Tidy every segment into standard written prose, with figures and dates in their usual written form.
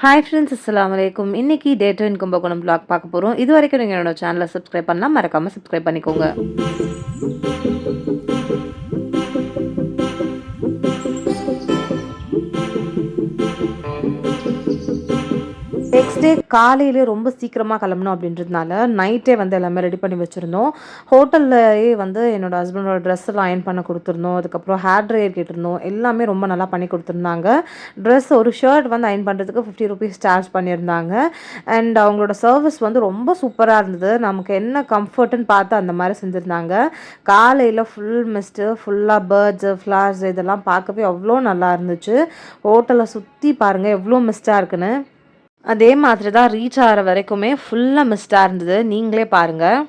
Hi friends, அஸ்ஸலாமு அலைக்கும். இன்னைக்கு டே 2 கும்பகோணம் vlog பார்க்க போகிறோம். இது வரைக்கும் நீங்கள் என்னோட சேனலை சப்ஸ்கிரைப் பண்ணலாம், மறக்காமல் சப்ஸ்கிரைப் பண்ணிக்கோங்க. நெக்ஸ்ட் டே காலையிலே ரொம்ப சீக்கிரமாக கிளம்பணும் அப்படின்றதுனால நைட்டே வந்து எல்லாமே ரெடி பண்ணி வச்சுருந்தோம். ஹோட்டல்லையே வந்து என்னோடய ஹஸ்பண்டோட ட்ரெஸ்ஸெல்லாம் அயன் பண்ண கொடுத்துருந்தோம். அதுக்கப்புறம் ஹேர் ட்ரையர் கேட்டிருந்தோம். எல்லாமே ரொம்ப நல்லா பண்ணி கொடுத்துருந்தாங்க. ஒரு ஷர்ட் வந்து அயன் பண்ணுறதுக்கு 50 ருபீஸ் சார்ஜ் பண்ணியிருந்தாங்க. அண்ட் அவங்களோட சர்வீஸ் வந்து ரொம்ப சூப்பராக இருந்தது. நமக்கு என்ன கம்ஃபர்ட்டுன்னு பார்த்து அந்த மாதிரி செஞ்சுருந்தாங்க. காலையில் ஃபுல் மிஸ்ட்டு, ஃபுல்லாக பேர்ட்ஸு, ஃப்ளார்ஸ் இதெல்லாம் பார்க்கவே அவ்வளோ நல்லா இருந்துச்சு. ஹோட்டலை சுற்றி பாருங்கள் எவ்வளோ மிஸ்ட்டாக இருக்குன்னு. அதே மாதிரி தான் ரீச் ஆகிற வரைக்குமே ஃபுல்லாக மிஸ்டாக இருந்தது. நீங்களே பாருங்கள்.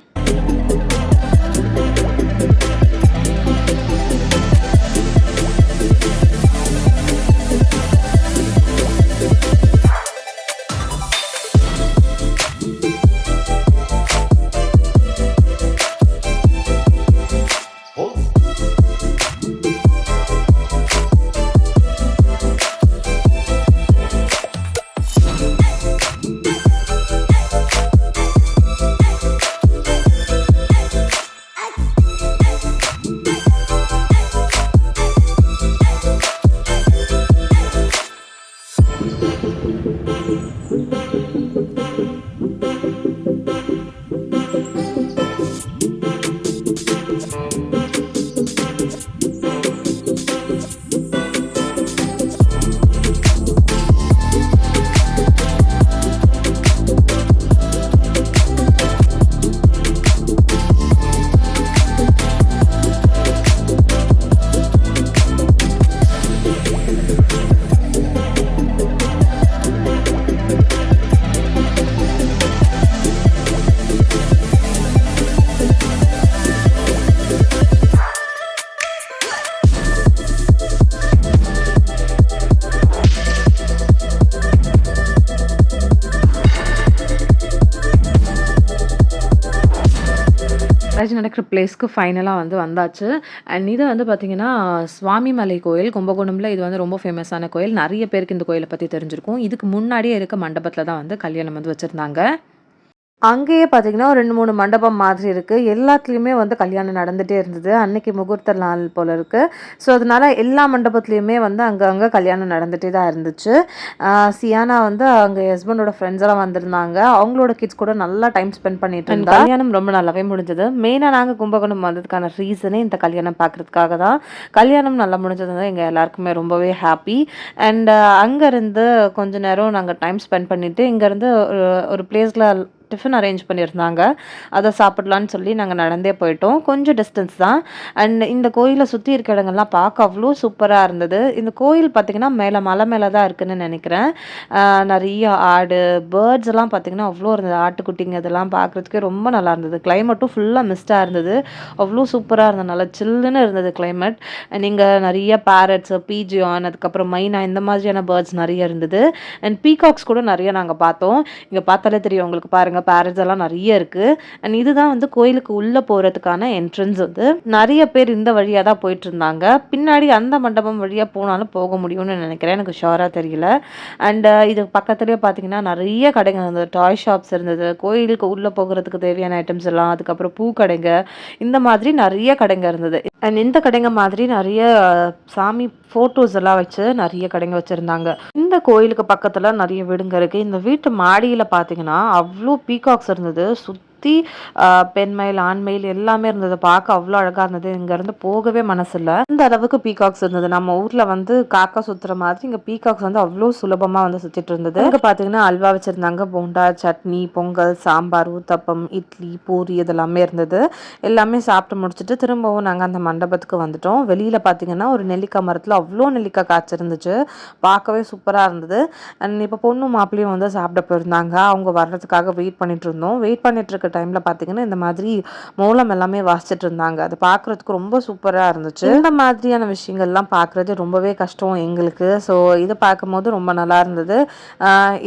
மேரேஜ் நடக்கிற பிளேஸ்க்கு ஃபைனலாக வந்து வந்தாச்சு. அண்ட் இது வந்து பார்த்திங்கன்னா சுவாமிமலை கோயில் கும்பகோணமில். இது வந்து ரொம்ப ஃபேமஸான கோயில். நிறைய பேருக்கு இந்த கோயிலை பற்றி தெரிஞ்சிருக்கும். இதுக்கு முன்னாடியே இருக்க மண்டபத்தில் தான் வந்து கல்யாணம் வந்து வச்சுருந்தாங்க. அங்கேயே பார்த்தீங்கன்னா ஒரு 2, 3 மண்டபம் மாதிரி இருக்குது. எல்லாத்துலேயுமே வந்து கல்யாணம் நடந்துகிட்டே இருந்தது. அன்னைக்கு முகூர்த்த நாள் போல் இருக்குது. ஸோ அதனால் எல்லா மண்டபத்துலேயுமே வந்து அங்கங்கே கல்யாணம் நடந்துகிட்டே தான் இருந்துச்சு. சியானா வந்து அங்கே ஹஸ்பண்டோட ஃப்ரெண்ட்ஸ் எல்லாம் வந்திருந்தாங்க. அவங்களோட கிட்ஸ் கூட நல்லா டைம் ஸ்பெண்ட் பண்ணிட்டு இருந்தாங்க. கல்யாணம் ரொம்ப நல்லாவே முடிஞ்சது. மெயினாக நாங்கள் கும்பகோணம் வந்ததுக்கான ரீசனே இந்த கல்யாணம் பார்க்குறதுக்காக தான். கல்யாணம் நல்லா முடிஞ்சது தான் எங்கள் எல்லாருக்குமே ரொம்பவே ஹாப்பி. அண்ட் அங்கேருந்து கொஞ்ச நேரம் நாங்கள் டைம் ஸ்பெண்ட் பண்ணிவிட்டு இங்கேருந்து ஒரு பிளேஸில் டிஃபன் அரேஞ்ச் பண்ணியிருந்தாங்க. அதை சாப்பிட்லான்னு சொல்லி நாங்கள் நடந்தே போயிட்டோம். கொஞ்சம் டிஸ்டன்ஸ் தான். அண்ட் இந்த கோயிலை சுற்றி இருக்க இடங்கள்லாம் பார்க்க அவ்வளோ சூப்பராக இருந்தது. இந்த கோயில் பார்த்திங்கன்னா மலை மேலே தான் இருக்குதுன்னு நினைக்கிறேன். நிறைய ஆடு, பேர்ட்ஸ் எல்லாம் பார்த்திங்கன்னா அவ்வளோ இருந்தது. ஆட்டுக்குட்டிங்க இதெல்லாம் பார்க்குறதுக்கே ரொம்ப நல்லா இருந்தது. கிளைமேட்டும் ஃபுல்லாக மிஸ்டாக இருந்தது. அவ்வளோ சூப்பராக இருந்தது. நல்லா சில்லுன்னு இருந்தது கிளைமேட். நீங்கள் நிறைய பேரட்ஸு, பீஜியான், அதுக்கப்புறம் மைனா இந்த மாதிரியான பேர்ட்ஸ் நிறைய இருந்தது. அண்ட் பீகாக்ஸ் கூட நிறைய நாங்கள் பார்த்தோம். இங்கே பார்த்தாலே தெரியும் உங்களுக்கு, பாருங்கள் பேரட்ஸ் எல்லாம் நிறைய இருக்குது. அண்ட் இதுதான் வந்து கோயிலுக்கு உள்ளே போகிறதுக்கான என்ட்ரன்ஸ். வந்து நிறைய பேர் இந்த வழியாக தான் போயிட்டு இருந்தாங்க. பின்னாடி அந்த மண்டபம் வழியாக போனாலும் போக முடியும்னு நினைக்கிறேன், எனக்கு ஷோராக தெரியல. அண்ட் இது பக்கத்துலேயே பார்த்தீங்கன்னா நிறைய கடைங்க இருந்தது. டாய் ஷாப்ஸ் இருந்தது. கோயிலுக்கு உள்ளே போகிறதுக்கு தேவையான ஐட்டம்ஸ் எல்லாம், அதுக்கப்புறம் பூ கடைங்க, இந்த மாதிரி நிறைய கடைங்க இருந்தது. அண்ட் இந்த கடைங்க மாதிரி நிறைய சாமி ஃபோட்டோஸ் எல்லாம் வச்சு நிறைய கடைங்க வச்சுருந்தாங்க. இந்த கோயிலுக்கு பக்கத்தில் நிறைய வீடுங்க இருக்குது. இந்த வீட்டு மாடியில் பார்த்தீங்கன்னா அவ்வளோ பீகாக்ஸ் இருந்தது. சுற்றி பெண்மயில், ஆண்மயில் எல்லாமே இருந்தது. பார்க்க அவ்வளோ அழகாக இருந்தது. இங்கேருந்து போகவே மனசில்லை, இந்த அளவுக்கு பீகாக்ஸ் இருந்தது. நம்ம ஊரில் வந்து காக்கா சுற்றுற மாதிரி இங்கே பீகாக்ஸ் வந்து அவ்வளோ சுலபமாக வந்து சுற்றிட்டு இருந்தது. இங்கே பார்த்தீங்கன்னா அல்வா வச்சுருந்தாங்க. போண்டா, சட்னி, பொங்கல், சாம்பார், ஊத்தப்பம், இட்லி, பூரி இதெல்லாமே இருந்தது. எல்லாமே சாப்பிட்டு முடிச்சுட்டு திரும்பவும் நாங்கள் அந்த மண்டபத்துக்கு வந்துட்டோம். வெளியில் பார்த்தீங்கன்னா ஒரு நெல்லிக்காய் மரத்தில் அவ்வளோ நெல்லிக்காய் காய்ச்சிருந்துச்சு. பார்க்கவே சூப்பராக இருந்தது. அண்ட் இப்போ பொண்ணு மாப்பிள்ளையும் வந்து சாப்பிட போயிருந்தாங்க. அவங்க வர்றதுக்காக வெயிட் பண்ணிட்டு இருந்தோம். வெயிட் பண்ணிட்டு இருக்க டைமில் பார்த்தீங்கன்னா இந்த மாதிரி மூலம் எல்லாமே வாசிச்சுட்டு இருந்தாங்க. அது பார்க்குறதுக்கு ரொம்ப சூப்பராக இருந்துச்சு. இந்த மாதிரியான விஷயங்கள்லாம் பார்க்குறது ரொம்பவே கஷ்டம் எங்களுக்கு. ஸோ இதை பார்க்கும்போது ரொம்ப நல்லா இருந்தது.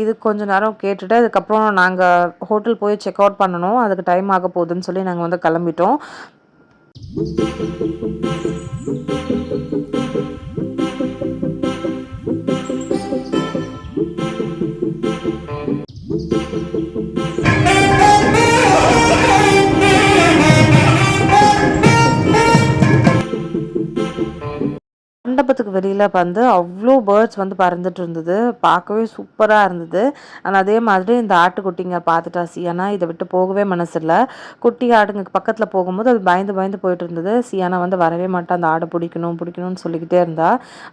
இது கொஞ்சம் நேரம் கேட்டுட்டு அதுக்கப்புறம் நாங்கள் ஹோட்டல் போய் செக் அவுட் பண்ணணும். அதுக்கு டைம் ஆக போகுதுன்னு சொல்லி நாங்கள் வந்து கிளம்பிட்டோம். மண்டபத்துக்கு வெளியில் வந்து அவ்வளோ பேர்ட்ஸ் வந்து பறந்துட்டு இருந்தது. பார்க்கவே சூப்பராக இருந்தது. ஆனால் அதே மாதிரி இந்த ஆட்டுக்குட்டிங்க பார்த்துட்டா சியானா இதை விட்டு போகவே மனசில்ல. குட்டி ஆடுங்க பக்கத்தில் போகும்போது அது பயந்து பயந்து போயிட்டு இருந்தது. சியானா வந்து வரவே மாட்டா, அந்த ஆடை பிடிக்கணும் பிடிக்கணும்னு சொல்லிக்கிட்டே இருந்தா.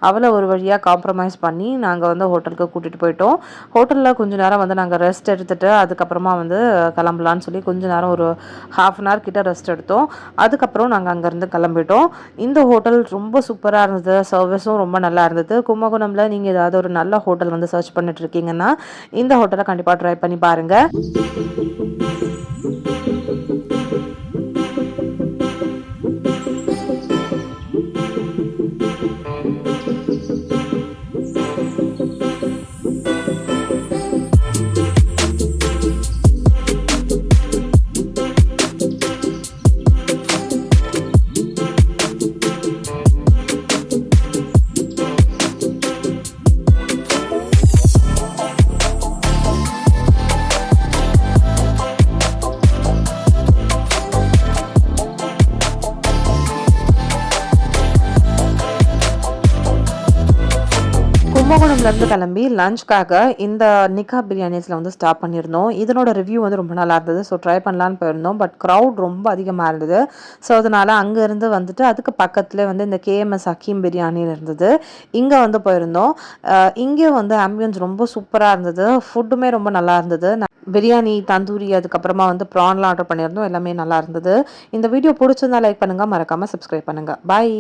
அவளை ஒரு வழியாக காம்ப்ரமைஸ் பண்ணி நாங்கள் வந்து ஹோட்டலுக்கு கூட்டிகிட்டு போயிட்டோம். ஹோட்டலில் கொஞ்சம் நேரம் வந்து நாங்கள் ரெஸ்ட் எடுத்துகிட்டு அதுக்கப்புறமா வந்து கிளம்பலான்னு சொல்லி கொஞ்சம் நேரம் ஒரு ½ அன் ஹவர் கிட்ட ரெஸ்ட் எடுத்தோம். அதுக்கப்புறம் நாங்கள் அங்கேருந்து கிளம்பிட்டோம். இந்த ஹோட்டல் ரொம்ப சூப்பராக இருந்தது. சர்வீஸும் ரொம்ப நல்லா இருந்தது. கும்பகோணமில் நீங்கள் ஏதாவது ஒரு நல்ல ஹோட்டல் வந்து சர்ச் பண்ணிட்டு இருக்கீங்கன்னா இந்த ஹோட்டலை கண்டிப்பாக ட்ரை பண்ணி பாருங்கள். கும்பகோணம்லேருந்து கிளம்பி லஞ்ச்காக இந்த நிக்கா பிரியாணிஸில் வந்து ஸ்டாப் பண்ணியிருந்தோம். இதனோட ரிவ்யூ வந்து ரொம்ப நல்லா இருந்தது. ஸோ ட்ரை பண்ணலான்னு போயிருந்தோம். பட் க்ரௌட் ரொம்ப அதிகமாக இருந்தது. ஸோ அதனால் அங்கேருந்து வந்துட்டு அதுக்கு பக்கத்துலேயே வந்து இந்த கேஎம்எஸ் ஹக்கீம் பிரியாணின்னு இருந்தது. இங்கே வந்து போயிருந்தோம். இங்கே வந்து ஆம்பியன்ஸ் ரொம்ப சூப்பராக இருந்தது. ஃபுட்டுமே ரொம்ப நல்லா இருந்தது. பிரியாணி, தந்தூரி, அதுக்கப்புறமா வந்து ப்ரான்லாம் ஆர்டர் பண்ணியிருந்தோம். எல்லாமே நல்லா இருந்தது. இந்த வீடியோ பிடிச்சிருந்தா லைக் பண்ணுங்கள், மறக்காமல் சப்ஸ்கிரைப் பண்ணுங்கள். பாய்.